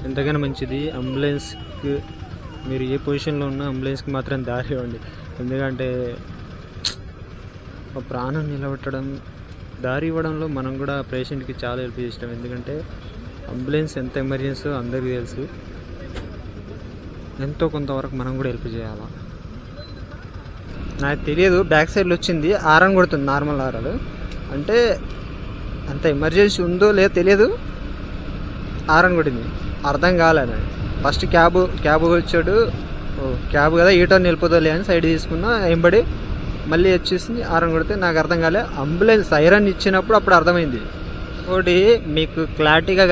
ఎంతగానో మంచిది. అంబులెన్స్కి మీరు ఏ పొజిషన్లో ఉన్నా అంబులెన్స్కి మాత్రం దారి ఇవ్వండి. ఎందుకంటే ప్రాణం నిలబెట్టడం, దారి ఇవ్వడంలో మనం కూడా పేషెంట్కి చాలా హెల్ప్ చేస్తాం. ఎందుకంటే అంబులెన్స్ ఎంత ఎమర్జెన్సీ అందరికీ తెలుసు. ఎంతో కొంతవరకు మనం కూడా హెల్ప్ చేయాలి. నాకు తెలియదు, బ్యాక్ సైడ్లో వచ్చింది ఆరన్ కొడుతుంది, నార్మల్ ఆరాలు అంటే అంత ఎమర్జెన్సీ ఉందో లేదో తెలియదు, ఆరన్ కొట్టింది. అర్థం కాలేదు. ఫస్ట్ క్యాబ్ వచ్చాడు, క్యాబ్ కదా ఈ టర్న్ వెళ్ళిపోతుందిలే అని సైడ్ తీసుకున్నా, ఎంబడి మళ్ళీ వచ్చేసింది ఆరన్ కొడితే నాకు అర్థం కాలే. అంబులెన్స్ సైరన్ ఇచ్చినప్పుడు అప్పుడు అర్థమైంది. ఒకటి మీకు క్లారిటీగా